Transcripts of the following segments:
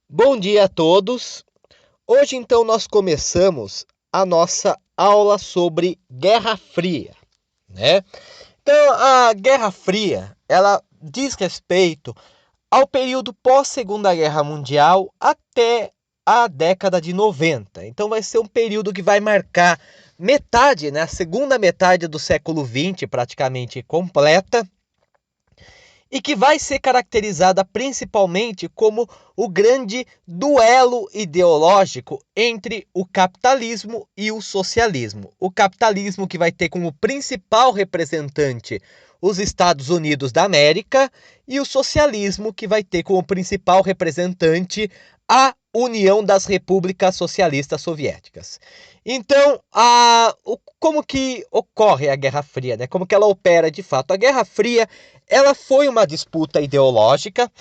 Bom dia a todos. Hoje então nós começamos a nossa aula sobre Guerra Fria, né? Então a Guerra Fria, ela diz respeito ao período pós-Segunda Guerra Mundial até a década de 90. Então vai ser um período que vai marcar metade, né, a segunda metade do século XX, praticamente completa, e que vai ser caracterizada principalmente como o grande duelo ideológico entre o capitalismo e o socialismo. O capitalismo que vai ter como principal representante os Estados Unidos da América e o socialismo que vai ter como principal representante a União das Repúblicas Socialistas Soviéticas. Então, como que ocorre a Guerra Fria, né? Como que ela opera de fato? A Guerra Fria, ela foi uma disputa ideológica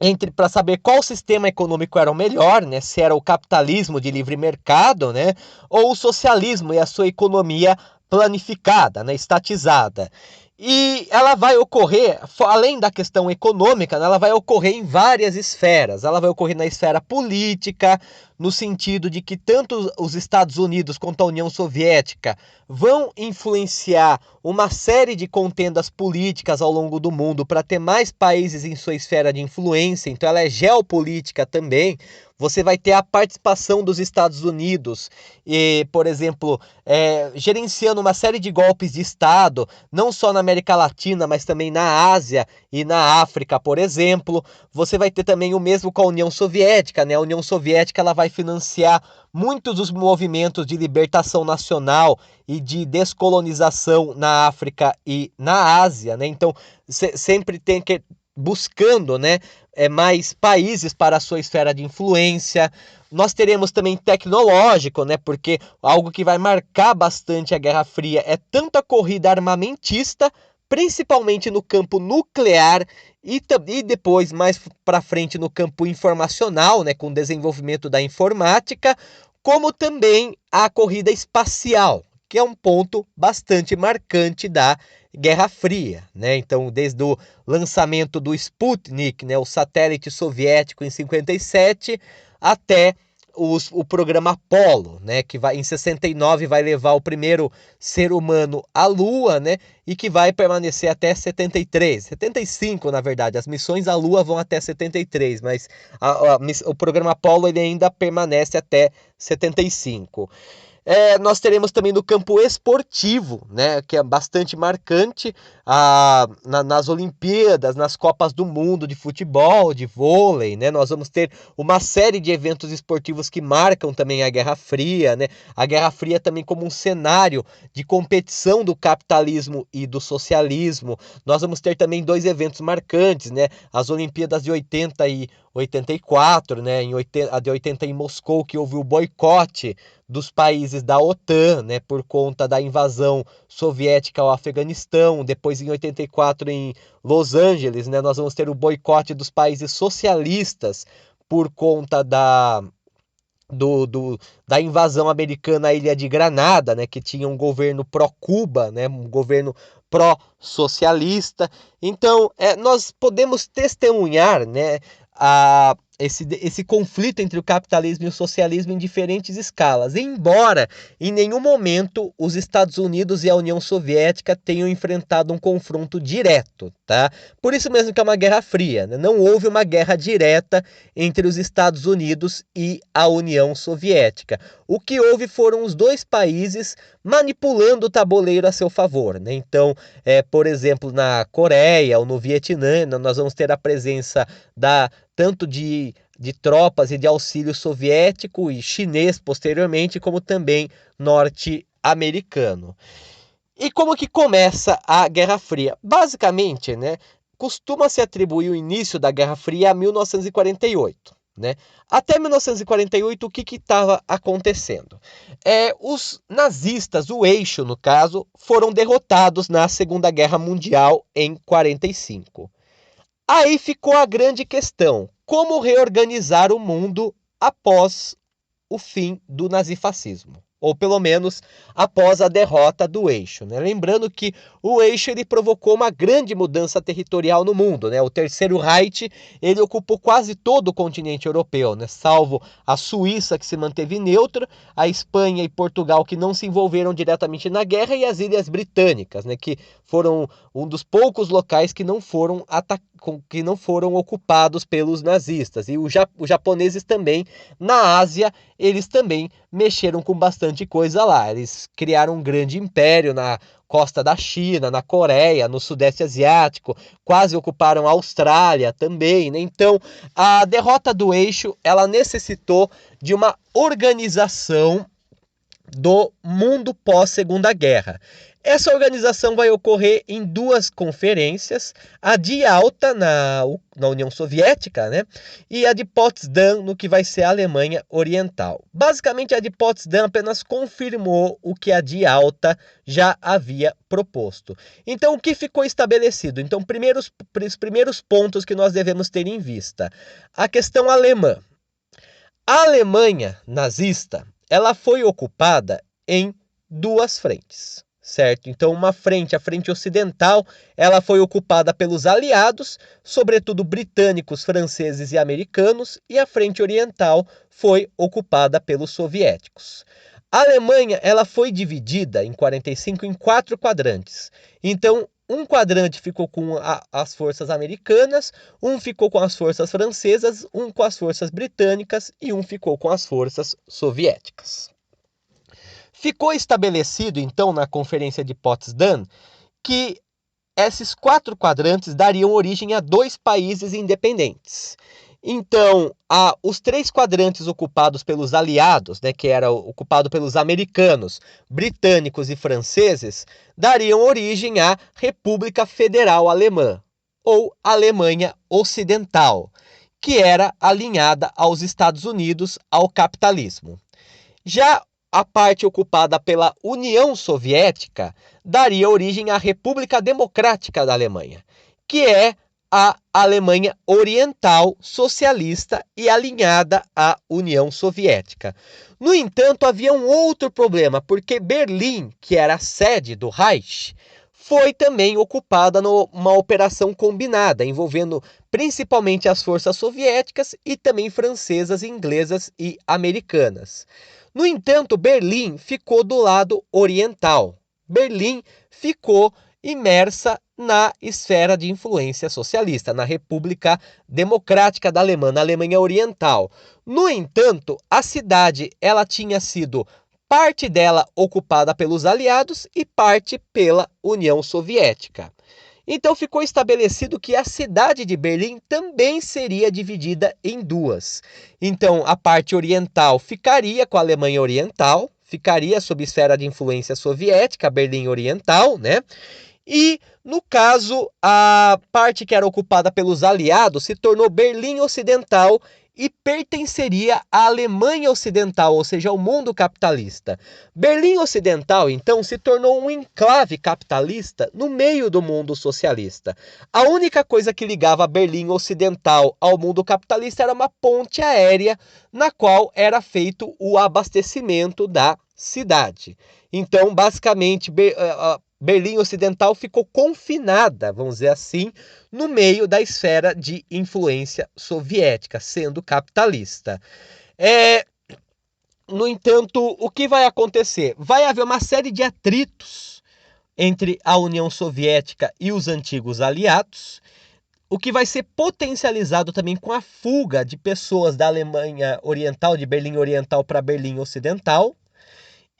entre para saber qual sistema econômico era o melhor, né? Se era o capitalismo de livre mercado, né? Ou o socialismo e a sua economia planificada, né? Estatizada. E ela vai ocorrer, além da questão econômica, né? Ela vai ocorrer em várias esferas. Ela vai ocorrer na esfera política, no sentido de que tanto os Estados Unidos quanto a União Soviética vão influenciar uma série de contendas políticas ao longo do mundo para ter mais países em sua esfera de influência, então ela é geopolítica também. Você vai ter a participação dos Estados Unidos, por exemplo, gerenciando uma série de golpes de Estado, não só na América Latina, mas também na Ásia e na África, por exemplo. Você vai ter também o mesmo com a União Soviética, né? A União Soviética ela vai financiar muitos dos movimentos de libertação nacional e de descolonização na África e na Ásia, né? Então, sempre tem que buscando, né, mais países para a sua esfera de influência. Nós teremos também tecnológico, né, porque algo que vai marcar bastante a Guerra Fria é tanto a corrida armamentista, principalmente no campo nuclear e depois mais para frente no campo informacional, né, com o desenvolvimento da informática, como também a corrida espacial, que é um ponto bastante marcante da Guerra Fria, né? Então, desde o lançamento do Sputnik, né, o satélite soviético em 57, até o programa Apollo, né, que vai em 69 vai levar o primeiro ser humano à Lua, né, e que vai permanecer até 73, 75 na verdade. As missões à Lua vão até 73, mas o programa Apollo ele ainda permanece até 75. Nós teremos também no campo esportivo, né, que é bastante marcante nas Olimpíadas, nas Copas do Mundo de futebol, de vôlei, né, nós vamos ter uma série de eventos esportivos que marcam também a Guerra Fria, né, a Guerra Fria também como um cenário de competição do capitalismo e do socialismo. Nós vamos ter também dois eventos marcantes, né, as Olimpíadas de 80 e 84, né, a de 80 em Moscou, que houve o boicote dos países da OTAN, né, por conta da invasão soviética ao Afeganistão. Depois, em 84, em Los Angeles, né, nós vamos ter o boicote dos países socialistas por conta do, do, da invasão americana à Ilha de Granada, né, que tinha um governo pró-Cuba, né, um governo pró-socialista. Então, nós podemos testemunhar, né, esse conflito entre o capitalismo e o socialismo em diferentes escalas, embora em nenhum momento os Estados Unidos e a União Soviética tenham enfrentado um confronto direto, tá? Por isso mesmo que é uma guerra fria, né? Não houve uma guerra direta entre os Estados Unidos e a União Soviética. O que houve foram os dois países manipulando o tabuleiro a seu favor, né? Então, por exemplo, na Coreia ou no Vietnã, nós vamos ter a presença tanto de tropas e de auxílio soviético e chinês posteriormente, como também norte-americano. E como que começa a Guerra Fria? Basicamente, né, costuma-se atribuir o início da Guerra Fria a 1948. Né? Até 1948, o que estava acontecendo? Os nazistas, o eixo no caso, foram derrotados na Segunda Guerra Mundial em 45. Aí ficou a grande questão: como reorganizar o mundo após o fim do nazifascismo? ou pelo menos após a derrota do Eixo, né? Lembrando que o Eixo ele provocou uma grande mudança territorial no mundo, né? O Terceiro Reich ele ocupou quase todo o continente europeu, né? Salvo a Suíça, que se manteve neutra, a Espanha e Portugal, que não se envolveram diretamente na guerra, e as Ilhas Britânicas, né? Que foram um dos poucos locais que não foram ocupados pelos nazistas. E os japoneses também, na Ásia, eles também mexeram com bastante coisa lá. Eles criaram um grande império na costa da China, na Coreia, no Sudeste Asiático, quase ocuparam a Austrália também, né? Então, a derrota do Eixo, ela necessitou de uma organização do mundo pós-Segunda Guerra. Essa organização vai ocorrer em duas conferências, a de Yalta na União Soviética, né? E a de Potsdam, no que vai ser a Alemanha Oriental. Basicamente, a de Potsdam apenas confirmou o que a de Yalta já havia proposto. Então, o que ficou estabelecido? Então, os primeiros pontos que nós devemos ter em vista. A questão alemã. A Alemanha nazista, ela foi ocupada em duas frentes, certo? Então, uma frente, a frente ocidental, ela foi ocupada pelos aliados, sobretudo britânicos, franceses e americanos, e a frente oriental foi ocupada pelos soviéticos. A Alemanha, ela foi dividida em 45 em 4 quadrantes. Então, um quadrante ficou com as forças americanas, um ficou com as forças francesas, um com as forças britânicas e um ficou com as forças soviéticas. Ficou estabelecido, então, na Conferência de Potsdam, que esses 4 quadrantes dariam origem a 2 países independentes. Então, os 3 quadrantes ocupados pelos aliados, né, que era ocupado pelos americanos, britânicos e franceses, dariam origem à República Federal Alemã, ou Alemanha Ocidental, que era alinhada aos Estados Unidos, ao capitalismo. Já a parte ocupada pela União Soviética daria origem à República Democrática da Alemanha, que é a Alemanha Oriental socialista e alinhada à União Soviética. No entanto, havia um outro problema, porque Berlim, que era a sede do Reich, foi também ocupada numa operação combinada, envolvendo principalmente as forças soviéticas e também francesas, inglesas e americanas. No entanto, Berlim ficou do lado oriental. Berlim ficou imersa na esfera de influência socialista, na República Democrática da Alemanha, na Alemanha Oriental. No entanto, a cidade ela tinha sido parte dela ocupada pelos aliados e parte pela União Soviética. Então ficou estabelecido que a cidade de Berlim também seria dividida em duas. Então a parte oriental ficaria com a Alemanha Oriental, ficaria sob esfera de influência soviética, Berlim Oriental, né? E, no caso, a parte que era ocupada pelos aliados se tornou Berlim Ocidental e pertenceria à Alemanha Ocidental, ou seja, ao mundo capitalista. Berlim Ocidental, então, se tornou um enclave capitalista no meio do mundo socialista. A única coisa que ligava Berlim Ocidental ao mundo capitalista era uma ponte aérea na qual era feito o abastecimento da cidade. Então, basicamente, Berlim Ocidental ficou confinada, vamos dizer assim, no meio da esfera de influência soviética, sendo capitalista. No entanto, o que vai acontecer? Vai haver uma série de atritos entre a União Soviética e os antigos aliados, o que vai ser potencializado também com a fuga de pessoas da Alemanha Oriental, de Berlim Oriental para Berlim Ocidental.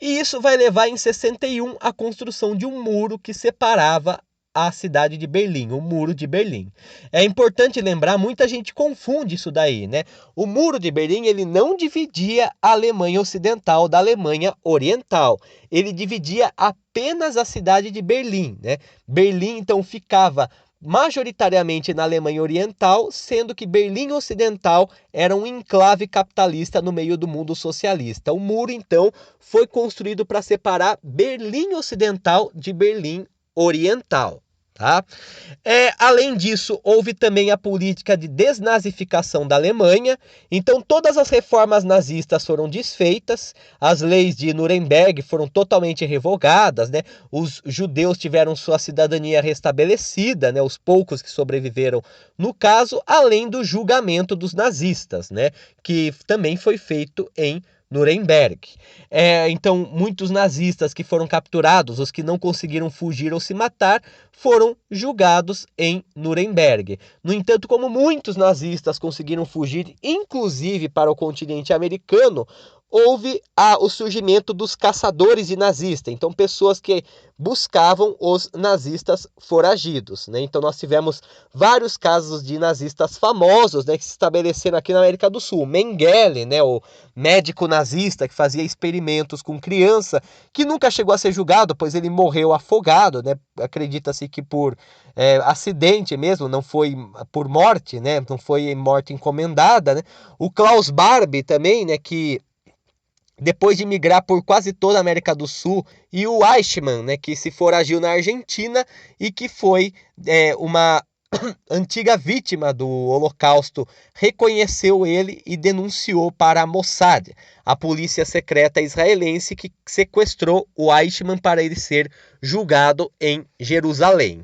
E isso vai levar em 61 à construção de um muro que separava a cidade de Berlim, o Muro de Berlim. É importante lembrar, muita gente confunde isso daí, né? O Muro de Berlim, ele não dividia a Alemanha Ocidental da Alemanha Oriental. Ele dividia apenas a cidade de Berlim, né? Berlim, então, ficava majoritariamente na Alemanha Oriental, sendo que Berlim Ocidental era um enclave capitalista no meio do mundo socialista. O muro, então, foi construído para separar Berlim Ocidental de Berlim Oriental. tá? Além disso, houve também a política de desnazificação da Alemanha, então todas as reformas nazistas foram desfeitas, as leis de Nuremberg foram totalmente revogadas, né? Os judeus tiveram sua cidadania restabelecida, né? Os poucos que sobreviveram no caso, além do julgamento dos nazistas, né? Que também foi feito em Nuremberg. Então, muitos nazistas que foram capturados, os que não conseguiram fugir ou se matar, foram julgados em Nuremberg. No entanto, como muitos nazistas conseguiram fugir, inclusive para o continente americano, houve o surgimento dos caçadores de nazistas, então pessoas que buscavam os nazistas foragidos, né? Então nós tivemos vários casos de nazistas famosos, né, que se estabeleceram aqui na América do Sul. Mengele, né, o médico nazista que fazia experimentos com criança, que nunca chegou a ser julgado, pois ele morreu afogado, né? Acredita-se que por acidente mesmo, não foi por morte, né? Não foi morte encomendada, né? O Klaus Barbie também, né, que depois de migrar por quase toda a América do Sul, e o Eichmann, né, que se foragiu na Argentina e que foi uma antiga vítima do Holocausto, reconheceu ele e denunciou para a Mossad, a polícia secreta israelense que sequestrou o Eichmann para ele ser julgado em Jerusalém.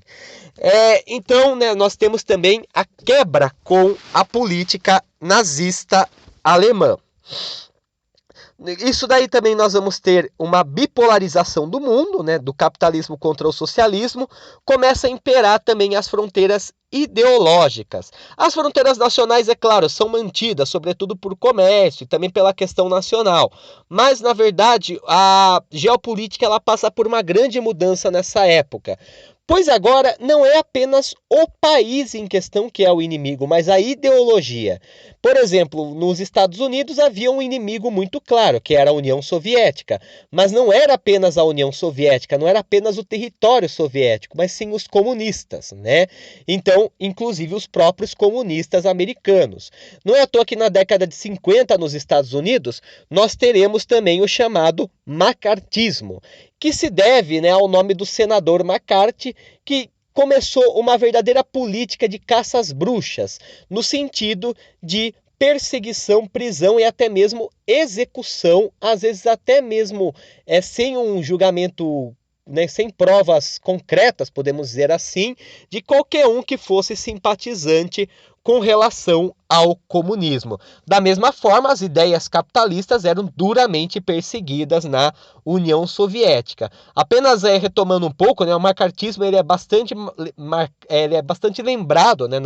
Então, né, nós temos também a quebra com a política nazista alemã. Isso daí também nós vamos ter uma bipolarização do mundo, né, do capitalismo contra o socialismo, começa a imperar também as fronteiras ideológicas. As fronteiras nacionais, é claro, são mantidas, sobretudo por comércio e também pela questão nacional, mas na verdade a geopolítica ela passa por uma grande mudança nessa época. Pois agora não é apenas o país em questão que é o inimigo, mas a ideologia. Por exemplo, nos Estados Unidos havia um inimigo muito claro, que era a União Soviética. Mas não era apenas a União Soviética, não era apenas o território soviético, mas sim os comunistas, né? Então, inclusive os próprios comunistas americanos. Não é à toa que na década de 50 nos Estados Unidos, nós teremos também o chamado macartismo, que se deve, né, ao nome do senador McCarthy, que começou uma verdadeira política de caça às bruxas, no sentido de perseguição, prisão e até mesmo execução, às vezes até mesmo sem um julgamento, né, sem provas concretas, podemos dizer assim, de qualquer um que fosse simpatizante com relação ao comunismo. Da mesma forma, as ideias capitalistas eram duramente perseguidas na União Soviética. Apenas retomando um pouco, né, o macartismo ele é bastante lembrado, né,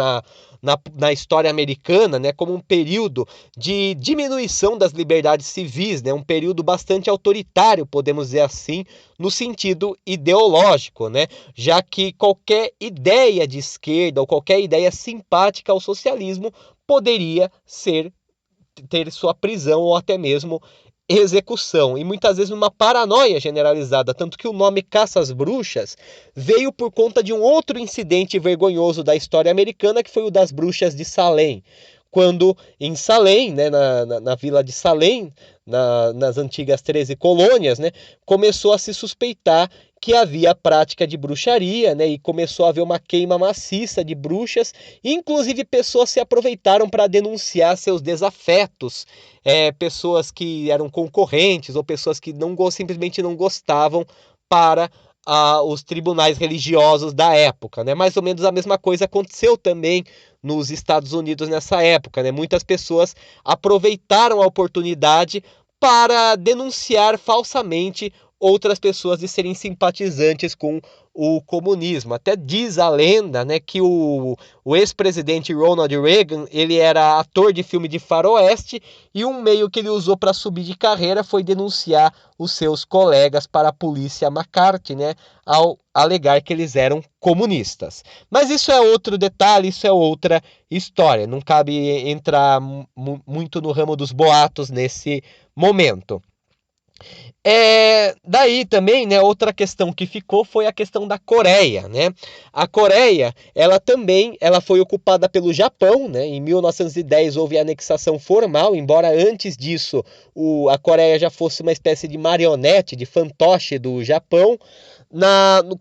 na história americana, né, como um período de diminuição das liberdades civis, né, um período bastante autoritário, podemos dizer assim, no sentido ideológico, né, já que qualquer ideia de esquerda ou qualquer ideia simpática ao socialismo poderia ter sua prisão ou até mesmo execução, e muitas vezes uma paranoia generalizada, tanto que o nome caça às bruxas veio por conta de um outro incidente vergonhoso da história americana, que foi o das bruxas de Salem, quando em Salem, né, na vila de Salem, nas antigas 13 colônias, né, começou a se suspeitar que havia prática de bruxaria, né, e começou a haver uma queima maciça de bruxas, inclusive pessoas se aproveitaram para denunciar seus desafetos, pessoas que eram concorrentes ou pessoas que simplesmente não gostavam para os tribunais religiosos da época, né? Mais ou menos a mesma coisa aconteceu também nos Estados Unidos nessa época, né? Muitas pessoas aproveitaram a oportunidade para denunciar falsamente outras pessoas de serem simpatizantes com o comunismo. Até diz a lenda, né, que o ex-presidente Ronald Reagan, ele era ator de filme de faroeste, e um meio que ele usou para subir de carreira foi denunciar os seus colegas para a polícia McCarthy, né, ao alegar que eles eram comunistas. Mas isso é outro detalhe, isso é outra história. Não cabe entrar muito no ramo dos boatos nesse momento. Daí também, né, outra questão que ficou foi a questão da Coreia, né? A Coreia, ela foi ocupada pelo Japão, né? Em 1910 houve a anexação formal, embora antes disso a Coreia já fosse uma espécie de marionete, de fantoche do Japão.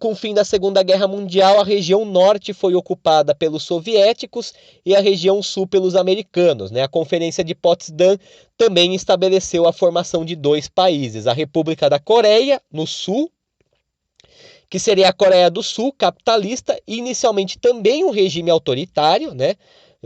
Com o fim da Segunda Guerra Mundial, a região norte foi ocupada pelos soviéticos e a região sul pelos americanos, né? A Conferência de Potsdam também estabeleceu a formação de dois países, a República da Coreia, no sul, que seria a Coreia do Sul, capitalista, e inicialmente também um regime autoritário, né?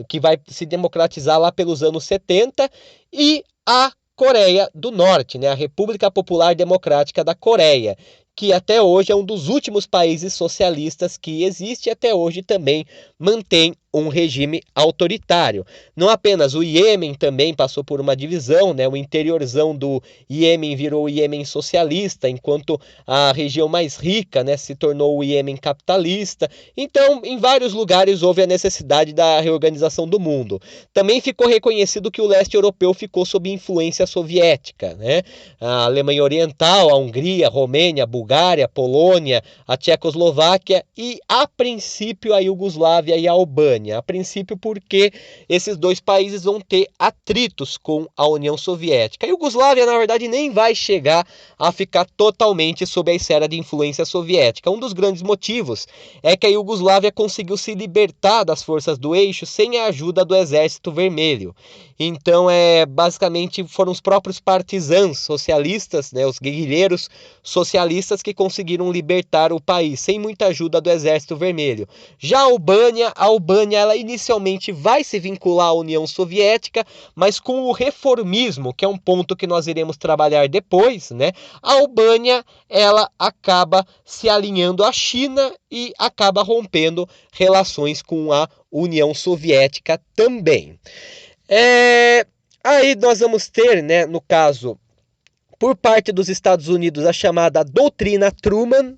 Que vai se democratizar lá pelos anos 70, e a Coreia do Norte, né? A República Popular Democrática da Coreia, que até hoje é um dos últimos países socialistas que existe e até hoje também mantém um regime autoritário. Não apenas o Iêmen também passou por uma divisão, né? O interiorzão do Iêmen virou o Iêmen socialista, enquanto a região mais rica, né, se tornou o Iêmen capitalista. Então, em vários lugares houve a necessidade da reorganização do mundo. Também ficou reconhecido que o leste europeu ficou sob influência soviética, né? A Alemanha Oriental, a Hungria, a Romênia, a Bulgária, a Polônia, a Tchecoslováquia e, a princípio, a Iugoslávia e a Albânia. A princípio porque esses dois países vão ter atritos com a União Soviética. A Iugoslávia, na verdade, nem vai chegar a ficar totalmente sob a esfera de influência soviética. Um dos grandes motivos é que a Iugoslávia conseguiu se libertar das forças do eixo sem a ajuda do Exército Vermelho. Então, basicamente, foram os próprios partisãos socialistas, né, os guerrilheiros socialistas que conseguiram libertar o país, sem muita ajuda do Exército Vermelho. Já a Albânia ela inicialmente vai se vincular à União Soviética, mas com o reformismo, que é um ponto que nós iremos trabalhar depois, né? A Albânia ela acaba se alinhando à China e acaba rompendo relações com a União Soviética também. Aí nós vamos ter, né, no caso, por parte dos Estados Unidos, a chamada Doutrina Truman,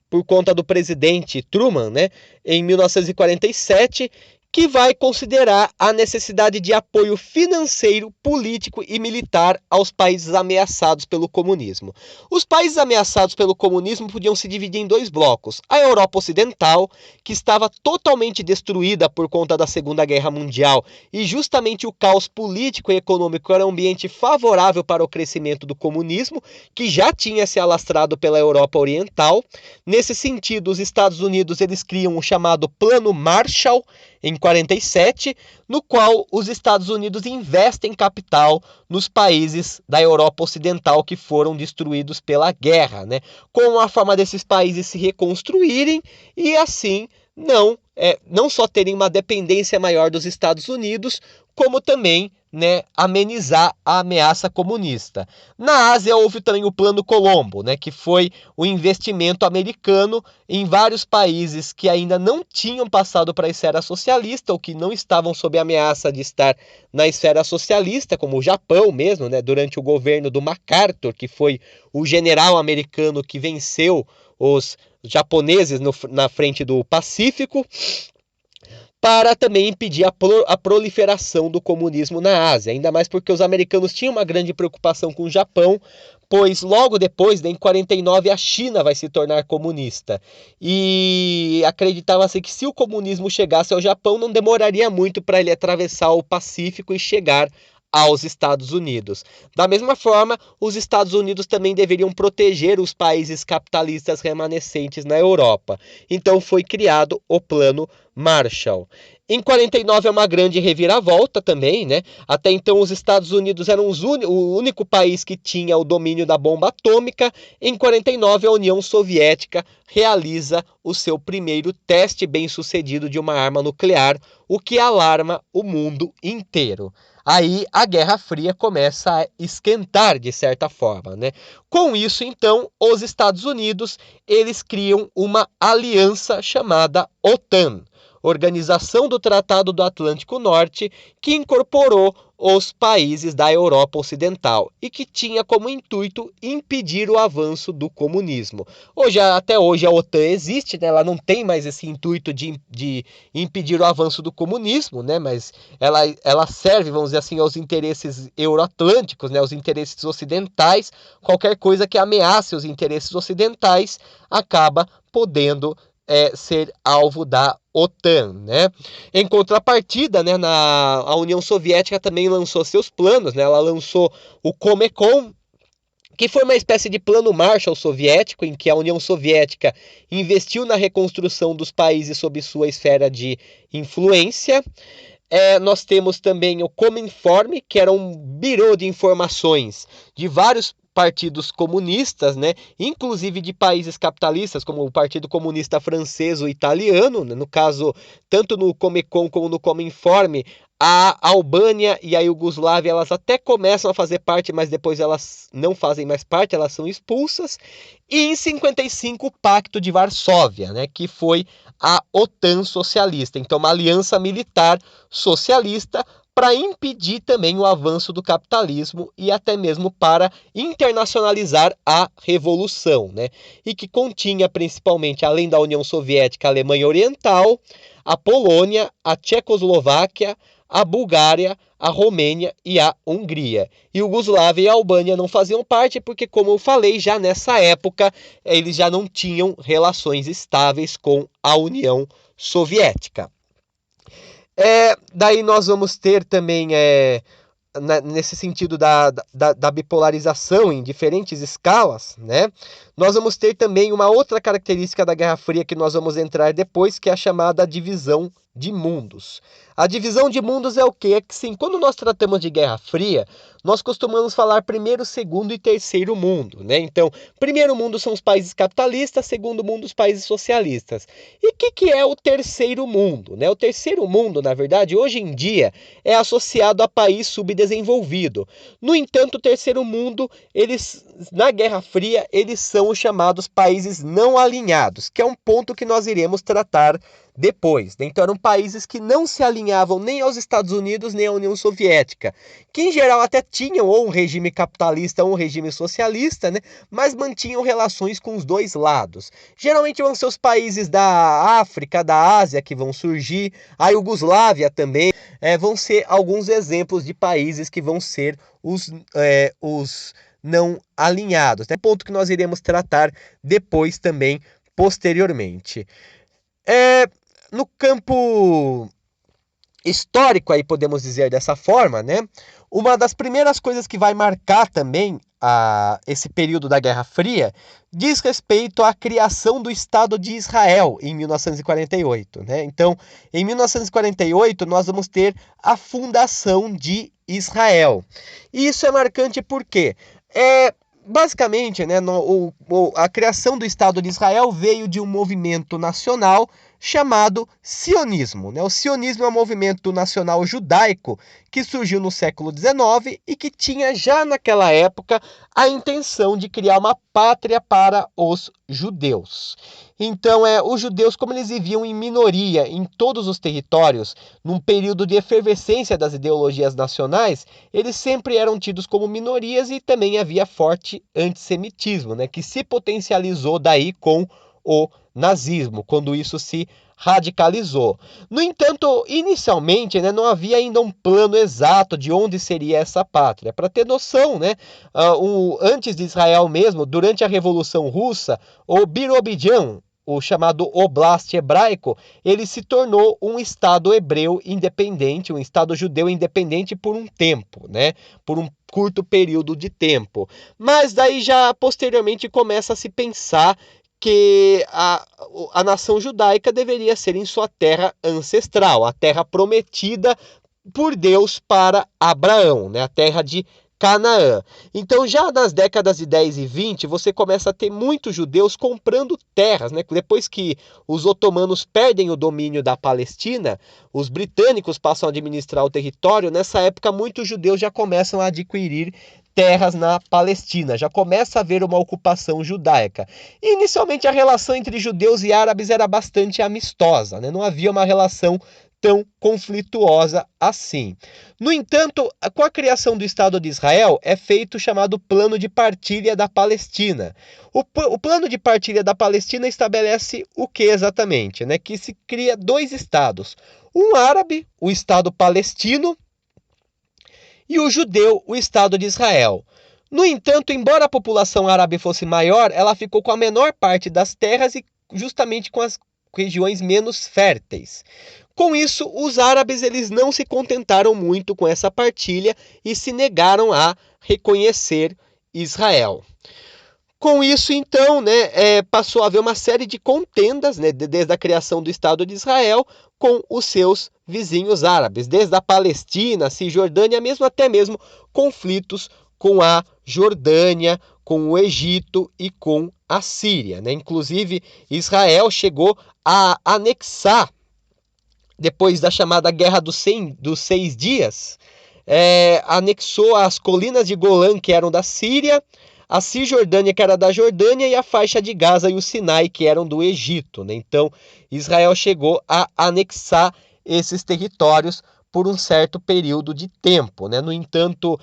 por conta do presidente Truman, né, em 1947, que vai considerar a necessidade de apoio financeiro, político e militar aos países ameaçados pelo comunismo. Os países ameaçados pelo comunismo podiam se dividir em dois blocos. A Europa Ocidental, que estava totalmente destruída por conta da Segunda Guerra Mundial, e justamente o caos político e econômico era um ambiente favorável para o crescimento do comunismo, que já tinha se alastrado pela Europa Oriental. Nesse sentido, os Estados Unidos eles criam o chamado Plano Marshall, em 47, no qual os Estados Unidos investem capital nos países da Europa Ocidental que foram destruídos pela guerra, né? Com a forma desses países se reconstruírem e assim não só terem uma dependência maior dos Estados Unidos, como também, né, amenizar a ameaça comunista. Na Ásia houve também o Plano Colombo, né, que foi o investimento americano em vários países que ainda não tinham passado para a esfera socialista ou que não estavam sob a ameaça de estar na esfera socialista, como o Japão mesmo, né, durante o governo do MacArthur, que foi o general americano que venceu os japoneses na frente do Pacífico, para também impedir a proliferação do comunismo na Ásia, ainda mais porque os americanos tinham uma grande preocupação com o Japão, pois logo depois, em 49, a China vai se tornar comunista. E acreditava-se que se o comunismo chegasse ao Japão, não demoraria muito para ele atravessar o Pacífico e chegar aos Estados Unidos. Da mesma forma, os Estados Unidos também deveriam proteger os países capitalistas remanescentes na Europa. Então foi criado o Plano Marshall. Em 49 é uma grande reviravolta também, né? Até então os Estados Unidos eram o único país que tinha o domínio da bomba atômica. Em 49 a União Soviética realiza o seu primeiro teste bem-sucedido de uma arma nuclear, o que alarma o mundo inteiro. Aí a Guerra Fria começa a esquentar de certa forma, né? Com isso, então, os Estados Unidos eles criam uma aliança chamada OTAN, Organização do Tratado do Atlântico Norte, que incorporou os países da Europa Ocidental e que tinha como intuito impedir o avanço do comunismo. Até hoje a OTAN existe, né? Ela não tem mais esse intuito de impedir o avanço do comunismo, né? Mas ela serve, vamos dizer assim, aos interesses euroatlânticos, né? Aos interesses ocidentais. Qualquer coisa que ameace os interesses ocidentais acaba podendo ser alvo da OTAN, né? Em contrapartida, né, a União Soviética também lançou seus planos, né? Ela lançou o Comecon, que foi uma espécie de plano Marshall soviético, em que a União Soviética investiu na reconstrução dos países sob sua esfera de influência. Nós temos também o Cominform, que era um birô de informações de vários partidos comunistas, né, inclusive de países capitalistas, como o Partido Comunista Francês ou Italiano, no caso, tanto no Comecon como no Cominform, a Albânia e a Iugoslávia, elas até começam a fazer parte, mas depois elas não fazem mais parte, elas são expulsas. E em 55, o Pacto de Varsóvia, né, que foi a OTAN socialista, então uma aliança militar socialista para impedir também o avanço do capitalismo e até mesmo para internacionalizar a revolução, né? E que continha principalmente, além da União Soviética, a Alemanha Oriental, a Polônia, a Tchecoslováquia, a Bulgária, a Romênia e a Hungria. E Iugoslávia e a Albânia não faziam parte porque, como eu falei, já nessa época eles já não tinham relações estáveis com a União Soviética. Daí nós vamos ter também, nesse sentido da bipolarização em diferentes escalas, né? Nós vamos ter também uma outra característica da Guerra Fria que nós vamos entrar depois, que é a chamada divisão de mundos. A divisão de mundos é o quê? É que sim, quando nós tratamos de Guerra Fria, nós costumamos falar primeiro, segundo e terceiro mundo, né? Então, primeiro mundo são os países capitalistas, segundo mundo os países socialistas. E o que é o terceiro mundo, né? O terceiro mundo, na verdade, hoje em dia, é associado a país subdesenvolvido. No entanto, o terceiro mundo, eles, na Guerra Fria, eles são os chamados países não alinhados, que é um ponto que nós iremos tratar depois. Então eram países que não se alinhavam nem aos Estados Unidos nem à União Soviética, que em geral até tinham ou um regime capitalista ou um regime socialista, né, mas mantinham relações com os dois lados. Geralmente vão ser os países da África, da Ásia que vão surgir, a Iugoslávia também, vão ser alguns exemplos de países que vão ser os não alinhados. É ponto que nós iremos tratar depois também, posteriormente. No campo histórico, aí podemos dizer dessa forma, né? Uma das primeiras coisas que vai marcar também esse período da Guerra Fria diz respeito à criação do Estado de Israel em 1948, né? Então, em 1948, nós vamos ter a fundação de Israel. E isso é marcante porque basicamente, né, a criação do Estado de Israel veio de um movimento nacional chamado sionismo, né? O sionismo é um movimento nacional judaico que surgiu no século XIX e que tinha já naquela época a intenção de criar uma pátria para os judeus. Então, os judeus, como eles viviam em minoria em todos os territórios, num período de efervescência das ideologias nacionais, eles sempre eram tidos como minorias e também havia forte antissemitismo, né, que se potencializou daí com o nazismo, quando isso se radicalizou. No entanto, inicialmente, né, não havia ainda um plano exato de onde seria essa pátria. Para ter noção, né, antes de Israel mesmo, durante a Revolução Russa, o Birobidjan, o chamado Oblast hebraico, ele se tornou um Estado hebreu independente, um Estado judeu independente por um tempo, né? Por um curto período de tempo. Mas daí já posteriormente começa a se pensar que a nação judaica deveria ser em sua terra ancestral, a terra prometida por Deus para Abraão, né? A terra de Canaã. Então, já nas décadas de 10 e 20, você começa a ter muitos judeus comprando terras, né? Depois que os otomanos perdem o domínio da Palestina, os britânicos passam a administrar o território. Nessa época, muitos judeus já começam a adquirir terras na Palestina, já começa a haver uma ocupação judaica. E, inicialmente, a relação entre judeus e árabes era bastante amistosa, né? Não havia uma relação tão conflituosa assim. No entanto, com a criação do Estado de Israel, é feito o chamado Plano de Partilha da Palestina. O Plano de Partilha da Palestina estabelece o que exatamente? Né? Que se cria dois estados. Um árabe, o Estado palestino, e o judeu, o Estado de Israel. No entanto, embora a população árabe fosse maior, ela ficou com a menor parte das terras e justamente com as regiões menos férteis. Com isso, os árabes eles não se contentaram muito com essa partilha e se negaram a reconhecer Israel. Com isso, então, né, passou a haver uma série de contendas, né, desde a criação do Estado de Israel com os seus vizinhos árabes, desde a Palestina, Cisjordânia, até mesmo conflitos com a Jordânia, com o Egito e com a Síria, né? Inclusive, Israel chegou a anexar, depois da chamada Guerra dos 6 Dias, anexou as colinas de Golã, que eram da Síria, a Cisjordânia, que era da Jordânia, e a faixa de Gaza e o Sinai, que eram do Egito, né? Então, Israel chegou a anexar esses territórios por um certo período de tempo, né? No entanto,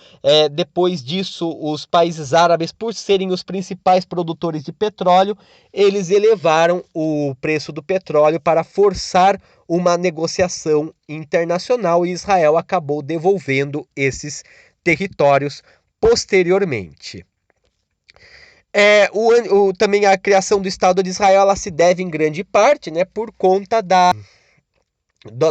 depois disso, os países árabes, por serem os principais produtores de petróleo, eles elevaram o preço do petróleo para forçar uma negociação internacional, e Israel acabou devolvendo esses territórios posteriormente. Também a criação do Estado de Israel, ela se deve em grande parte, né, por conta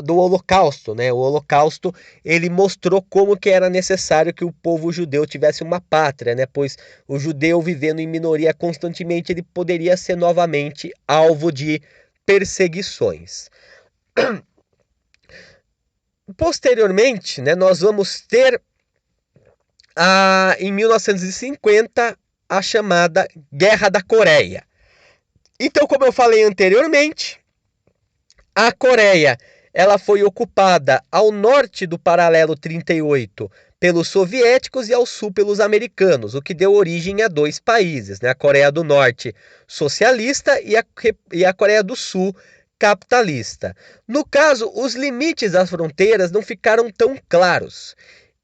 do Holocausto, né? O Holocausto, ele mostrou como que era necessário que o povo judeu tivesse uma pátria, né? Pois o judeu, vivendo em minoria constantemente, ele poderia ser novamente alvo de perseguições. Posteriormente, né, nós vamos ter em 1950 a chamada Guerra da Coreia. Então, como eu falei anteriormente, a Coreia, ela foi ocupada ao norte do paralelo 38 pelos soviéticos e ao sul pelos americanos, o que deu origem a dois países, né? A Coreia do Norte socialista e a Coreia do Sul capitalista. No caso, os limites das fronteiras não ficaram tão claros.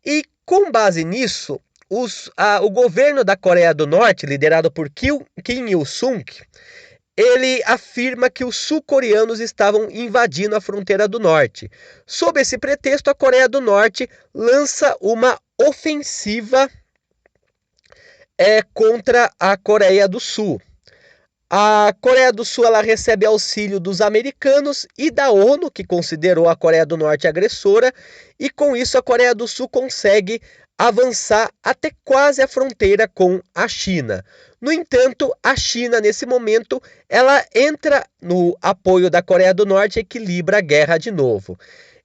E com base nisso, o governo da Coreia do Norte, liderado por Kim Il-sung, ele afirma que os sul-coreanos estavam invadindo a fronteira do norte. Sob esse pretexto, a Coreia do Norte lança uma ofensiva contra a Coreia do Sul. A Coreia do Sul, ela recebe auxílio dos americanos e da ONU, que considerou a Coreia do Norte agressora, e com isso a Coreia do Sul consegue avançar até quase a fronteira com a China. No entanto, a China, nesse momento, ela entra no apoio da Coreia do Norte e equilibra a guerra de novo.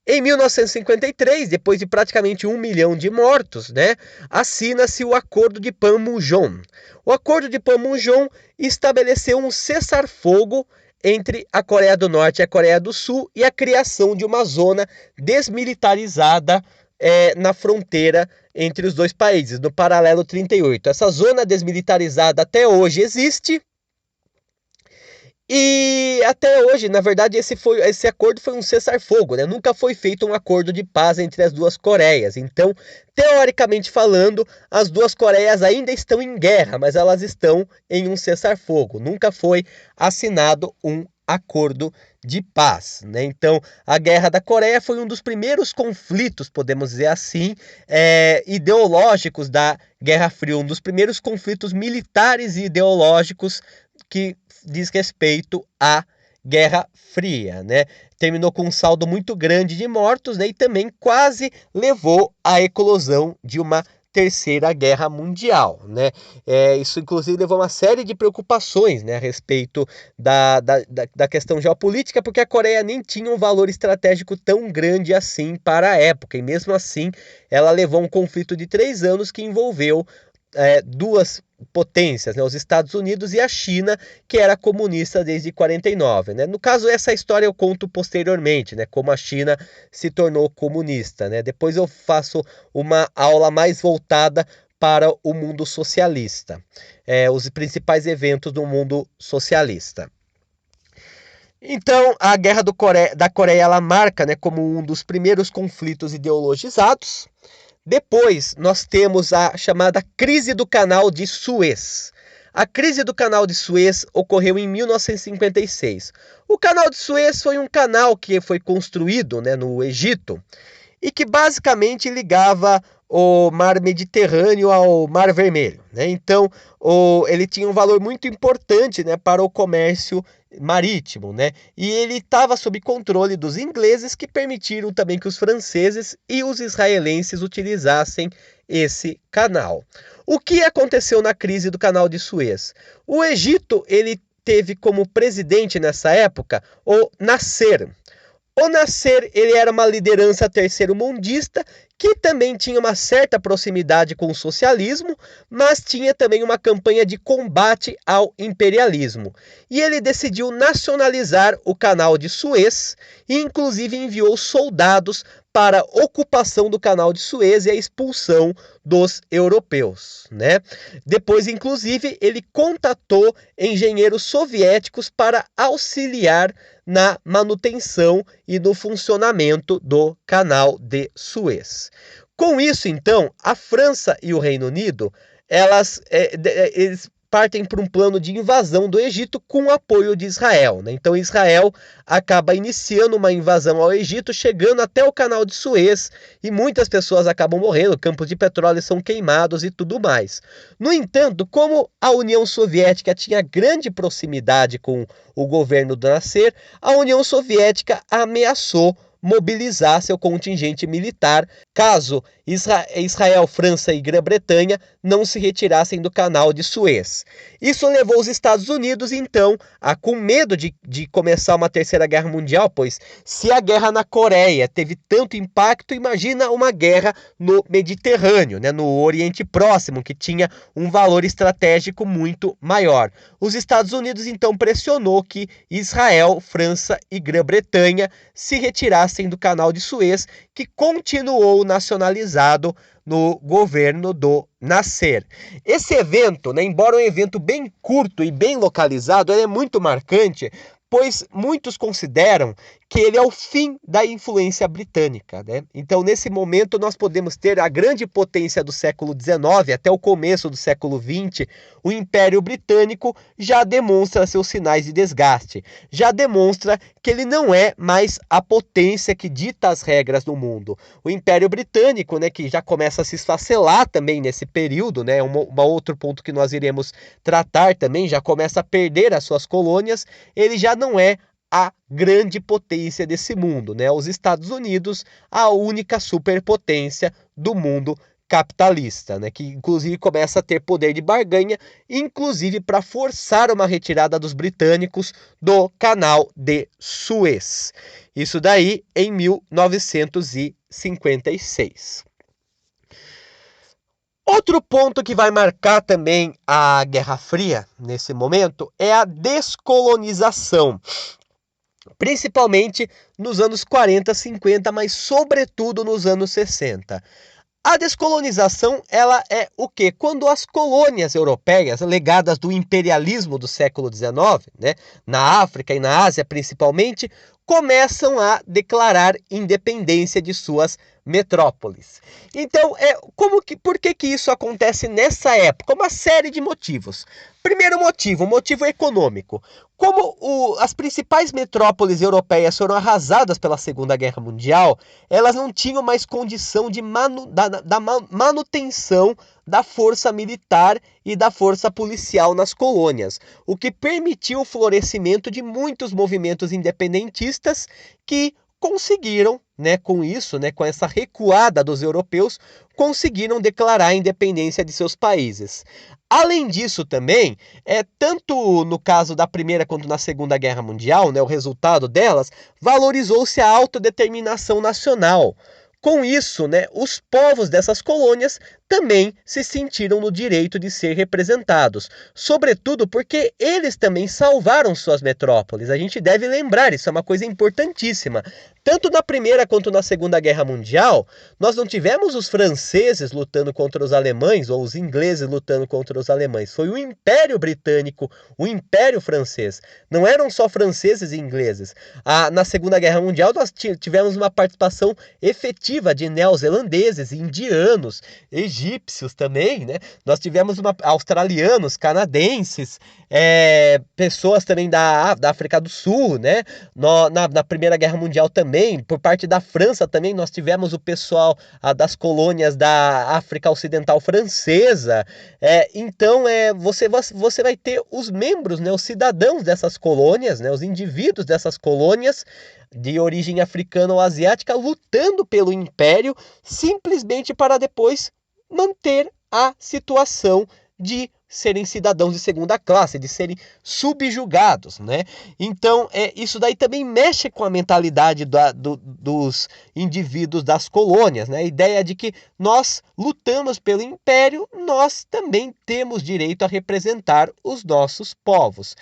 Em 1953, depois de praticamente 1 milhão de mortos, né, assina-se o Acordo de Panmunjom. O Acordo de Panmunjom estabeleceu um cessar-fogo entre a Coreia do Norte e a Coreia do Sul e a criação de uma zona desmilitarizada na fronteira entre os dois países, no paralelo 38. Essa zona desmilitarizada até hoje existe. E até hoje, na verdade, esse acordo foi um cessar-fogo, né? Nunca foi feito um acordo de paz entre as duas Coreias. Então, teoricamente falando, as duas Coreias ainda estão em guerra, mas elas estão em um cessar-fogo. Nunca foi assinado um acordo de paz, né? Então, a Guerra da Coreia foi um dos primeiros conflitos, podemos dizer assim, ideológicos da Guerra Fria, um dos primeiros conflitos militares e ideológicos que diz respeito à Guerra Fria, né? Terminou com um saldo muito grande de mortos, né? E também quase levou à eclosão de uma Terceira Guerra Mundial, né? Isso inclusive levou a uma série de preocupações, né, a respeito da questão geopolítica, porque a Coreia nem tinha um valor estratégico tão grande assim para a época, e mesmo assim ela levou um conflito de 3 anos que envolveu duas potências, né, os Estados Unidos e a China, que era comunista desde 49, né? No caso, essa história eu conto posteriormente, né, como a China se tornou comunista, né? Depois eu faço uma aula mais voltada para o mundo socialista, os principais eventos do mundo socialista. Então, a Guerra da Coreia, ela marca, né, como um dos primeiros conflitos ideologizados. Depois, nós temos a chamada Crise do Canal de Suez. A Crise do Canal de Suez ocorreu em 1956. O Canal de Suez foi um canal que foi construído, né, no Egito e que basicamente ligava o Mar Mediterrâneo ao Mar Vermelho, né? Então, ele tinha um valor muito importante, né, para o comércio marítimo, né? E ele estava sob controle dos ingleses, que permitiram também que os franceses e os israelenses utilizassem esse canal. O que aconteceu na crise do canal de Suez? O Egito, ele teve como presidente nessa época o Nasser. O Nasser, ele era uma liderança terceiro-mundista que também tinha uma certa proximidade com o socialismo, mas tinha também uma campanha de combate ao imperialismo. E ele decidiu nacionalizar o canal de Suez e inclusive enviou soldados para a ocupação do canal de Suez e a expulsão dos europeus, né? Depois, inclusive, ele contatou engenheiros soviéticos para auxiliar na manutenção e no funcionamento do canal de Suez. Com isso, então, a França e o Reino Unido, eles partem para um plano de invasão do Egito com o apoio de Israel, né? Então Israel acaba iniciando uma invasão ao Egito, chegando até o canal de Suez, e muitas pessoas acabam morrendo, campos de petróleo são queimados e tudo mais. No entanto, como a União Soviética tinha grande proximidade com o governo do Nasser, a União Soviética ameaçou mobilizar seu contingente militar caso Israel, França e Grã-Bretanha não se retirassem do canal de Suez. Isso levou os Estados Unidos, então, com medo de começar uma terceira guerra mundial, pois se a guerra na Coreia teve tanto impacto, imagina uma guerra no Mediterrâneo, né, no Oriente Próximo, que tinha um valor estratégico muito maior. Os Estados Unidos, então, pressionou que Israel, França e Grã-Bretanha se retirassem do canal de Suez, que continuou nacionalizado no governo do Nasser. Esse evento, né, embora um evento bem curto e bem localizado, ele é muito marcante, pois muitos consideram que ele é o fim da influência britânica, né? Então, nesse momento, nós podemos ter a grande potência do século XIX até o começo do século XX. O Império Britânico já demonstra seus sinais de desgaste, já demonstra que ele não é mais a potência que dita as regras do mundo. O Império Britânico, né, que já começa a se esfacelar também nesse período, né, outro ponto que nós iremos tratar também, já começa a perder as suas colônias, ele já não é a grande potência desse mundo, né? Os Estados Unidos, a única superpotência do mundo capitalista, né? Que inclusive começa a ter poder de barganha, inclusive para forçar uma retirada dos britânicos do canal de Suez. Isso daí em 1956. Outro ponto que vai marcar também a Guerra Fria nesse momento é a descolonização. Principalmente nos anos 40, 50, mas sobretudo nos anos 60. A descolonização, ela é o quê? Quando as colônias europeias, legadas do imperialismo do século XIX, né, na África e na Ásia principalmente, começam a declarar independência de suas metrópoles. Então, por que isso acontece nessa época? Uma série de motivos. Primeiro motivo, o motivo econômico. Como as principais metrópoles europeias foram arrasadas pela Segunda Guerra Mundial, elas não tinham mais condição de manutenção da força militar e da força policial nas colônias, o que permitiu o florescimento de muitos movimentos independentistas que conseguiram, né, com isso, né, com essa recuada dos europeus, conseguiram declarar a independência de seus países. Além disso também, tanto no caso da Primeira quanto na Segunda Guerra Mundial, né, o resultado delas, valorizou-se a autodeterminação nacional. Com isso, né, os povos dessas colônias também se sentiram no direito de ser representados, sobretudo porque eles também salvaram suas metrópoles. A gente deve lembrar, isso é uma coisa importantíssima. Tanto na Primeira quanto na Segunda Guerra Mundial, nós não tivemos os franceses lutando contra os alemães ou os ingleses lutando contra os alemães. Foi o Império Britânico, o Império Francês. Não eram só franceses e ingleses. Na Segunda Guerra Mundial, nós tivemos uma participação efetiva de neozelandeses, indianos, egípcios também, né? Nós tivemos australianos, canadenses, pessoas também da África do Sul, né? Na Primeira Guerra Mundial também, por parte da França também, nós tivemos o pessoal das colônias da África Ocidental Francesa. Então, você vai ter os membros, né, os cidadãos dessas colônias, né, os indivíduos dessas colônias de origem africana ou asiática lutando pelo império, simplesmente para depois manter a situação de serem cidadãos de segunda classe, de serem subjugados, né? Então, isso daí também mexe com a mentalidade dos indivíduos das colônias, né? A ideia de que nós lutamos pelo império, nós também temos direito a representar os nossos povos.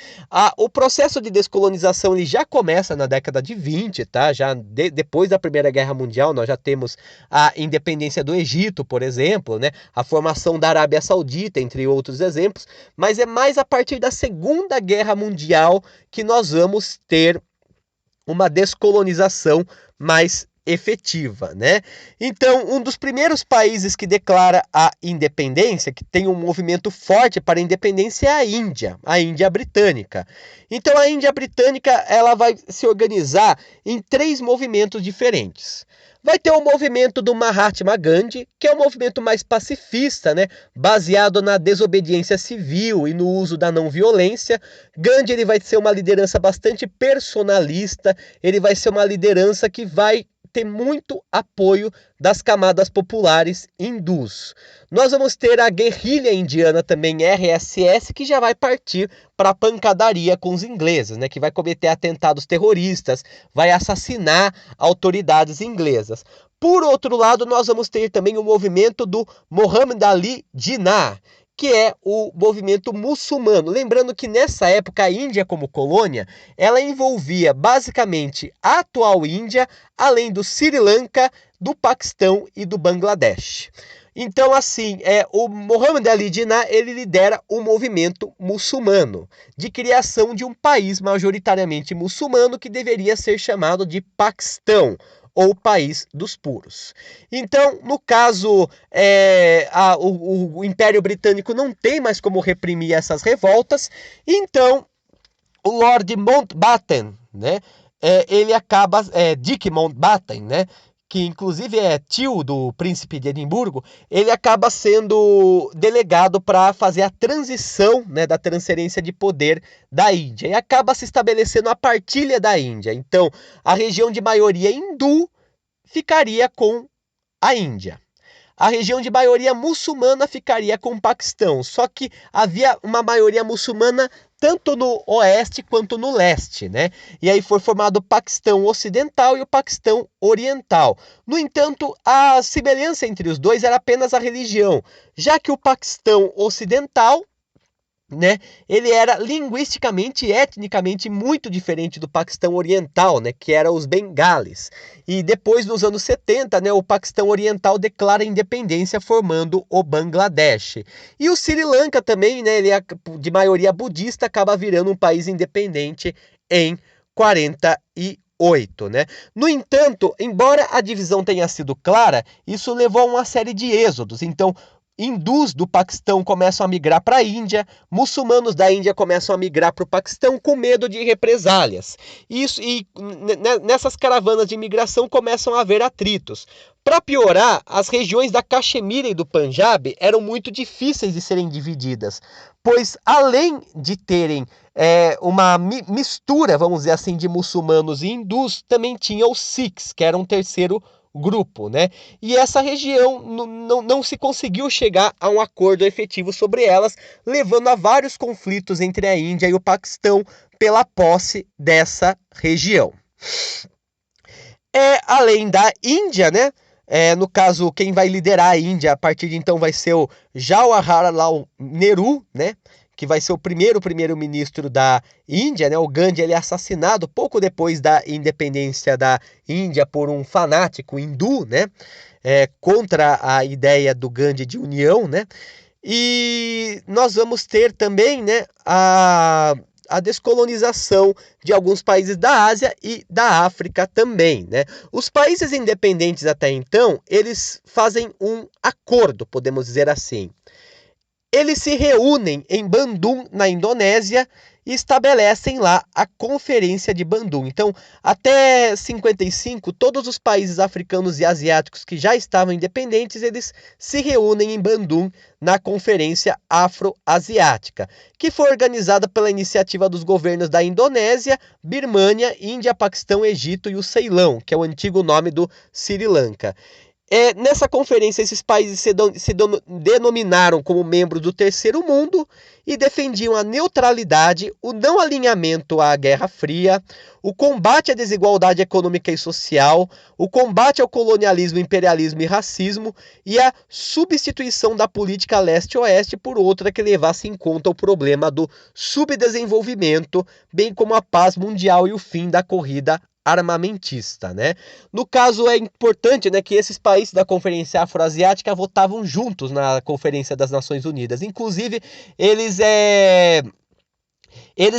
O processo de descolonização ele já começa na década de 20, tá? Já depois da Primeira Guerra Mundial, nós já temos a independência do Egito, por exemplo, né? A formação da Arábia Saudita, entre outros exemplos, mas é mais a partir da Segunda Guerra Mundial que nós vamos ter uma descolonização mais efetiva, né? Então, um dos primeiros países que declara a independência, que tem um movimento forte para a independência, é a Índia britânica. Então, a Índia britânica ela vai se organizar em 3 movimentos diferentes. Vai ter o movimento do Mahatma Gandhi, que é um movimento mais pacifista, né? Baseado na desobediência civil e no uso da não violência. Gandhi ele vai ser uma liderança bastante personalista, ele vai ser uma liderança que vai ter muito apoio das camadas populares hindus. Nós vamos ter a guerrilha indiana também, RSS, que já vai partir para a pancadaria com os ingleses, né? Que vai cometer atentados terroristas, vai assassinar autoridades inglesas. Por outro lado, nós vamos ter também o movimento do Muhammad Ali Jinnah, que é o movimento muçulmano. Lembrando que nessa época a Índia como colônia, ela envolvia basicamente a atual Índia, além do Sri Lanka, do Paquistão e do Bangladesh. Então, assim, o Muhammad Ali Jinnah, ele lidera o movimento muçulmano, de criação de um país majoritariamente muçulmano que deveria ser chamado de Paquistão, ou país dos puros. Então, no caso, o Império Britânico não tem mais como reprimir essas revoltas, então o Lord Mountbatten, né, ele acaba, Dick Mountbatten, né, que inclusive é tio do príncipe de Edimburgo, ele acaba sendo delegado para fazer a transição, né, da transferência de poder da Índia. E acaba se estabelecendo a partilha da Índia. Então, a região de maioria hindu ficaria com a Índia. A região de maioria muçulmana ficaria com o Paquistão. Só que havia uma maioria muçulmana tanto no oeste quanto no leste, né? E aí foi formado o Paquistão Ocidental e o Paquistão Oriental. No entanto, a semelhança entre os dois era apenas a religião, já que o Paquistão Ocidental, né, ele era linguisticamente e etnicamente muito diferente do Paquistão Oriental, né, que eram os bengales. E depois, nos anos 70, né, o Paquistão Oriental declara independência, formando o Bangladesh. E o Sri Lanka também, né, ele é de maioria budista, acaba virando um país independente em 48. Né? No entanto, embora a divisão tenha sido clara, isso levou a uma série de êxodos. Então, hindus do Paquistão começam a migrar para a Índia, muçulmanos da Índia começam a migrar para o Paquistão com medo de represálias. Nessas caravanas de imigração começam a haver atritos. Para piorar, as regiões da Caxemira e do Panjab eram muito difíceis de serem divididas, pois além de terem uma mistura, vamos dizer assim, de muçulmanos e hindus, também tinha os Sikhs, que era um terceiro grupo, né? E essa região não se conseguiu chegar a um acordo efetivo sobre elas, levando a vários conflitos entre a Índia e o Paquistão pela posse dessa região. Além da Índia, né? No caso, quem vai liderar a Índia a partir de então vai ser o Jawaharlal Nehru, né? Que vai ser o primeiro-ministro da Índia, né? O Gandhi ele é assassinado pouco depois da independência da Índia por um fanático hindu, né? Contra a ideia do Gandhi de união, né? E nós vamos ter também, né, a descolonização de alguns países da Ásia e da África também, né? Os países independentes até então, eles fazem um acordo, podemos dizer assim. Eles se reúnem em Bandung, na Indonésia, e estabelecem lá a Conferência de Bandung. Então, até 55, todos os países africanos e asiáticos que já estavam independentes, eles se reúnem em Bandung na Conferência Afro-Asiática, que foi organizada pela iniciativa dos governos da Indonésia, Birmânia, Índia, Paquistão, Egito e o Ceilão, que é o antigo nome do Sri Lanka. Nessa conferência, esses países se denominaram como membros do Terceiro Mundo e defendiam a neutralidade, o não alinhamento à Guerra Fria, o combate à desigualdade econômica e social, o combate ao colonialismo, imperialismo e racismo e a substituição da política leste-oeste por outra que levasse em conta o problema do subdesenvolvimento, bem como a paz mundial e o fim da corrida armamentista, né? No caso, é importante, né, que esses países da Conferência Afroasiática votavam juntos na Conferência das Nações Unidas. Inclusive, eles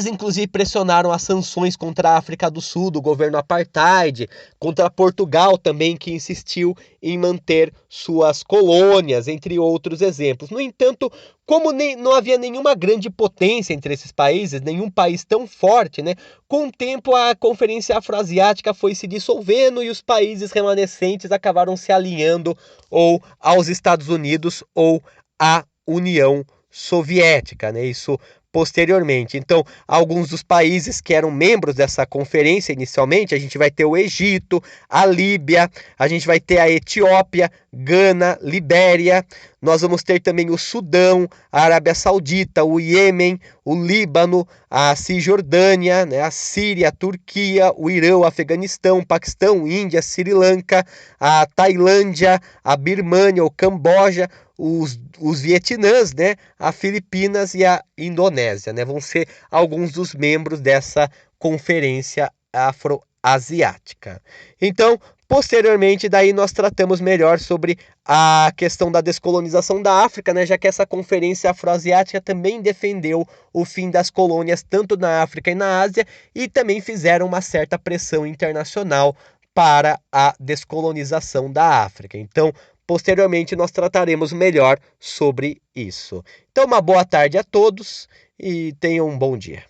inclusive pressionaram as sanções contra a África do Sul, do governo apartheid, contra Portugal também, que insistiu em manter suas colônias, entre outros exemplos. No entanto, como não havia nenhuma grande potência entre esses países, nenhum país tão forte, né? Com o tempo a Conferência Afroasiática foi se dissolvendo e os países remanescentes acabaram se alinhando ou aos Estados Unidos ou à União Soviética, né? Isso posteriormente. Então, alguns dos países que eram membros dessa conferência inicialmente, a gente vai ter o Egito, a Líbia, a gente vai ter a Etiópia, Gana, Libéria, nós vamos ter também o Sudão, a Arábia Saudita, o Iêmen, o Líbano, a Cisjordânia, né, a Síria, a Turquia, o Irã, o Afeganistão, o Paquistão, Índia, Sri Lanka, a Tailândia, a Birmânia, o Camboja, os Vietnãs, né, a Filipinas e a Indonésia, né, vão ser alguns dos membros dessa conferência afroasiática. Então, posteriormente, daí nós tratamos melhor sobre a questão da descolonização da África, né, já que essa conferência afroasiática também defendeu o fim das colônias tanto na África e na Ásia e também fizeram uma certa pressão internacional para a descolonização da África. Então, posteriormente, nós trataremos melhor sobre isso. Então, uma boa tarde a todos e tenham um bom dia.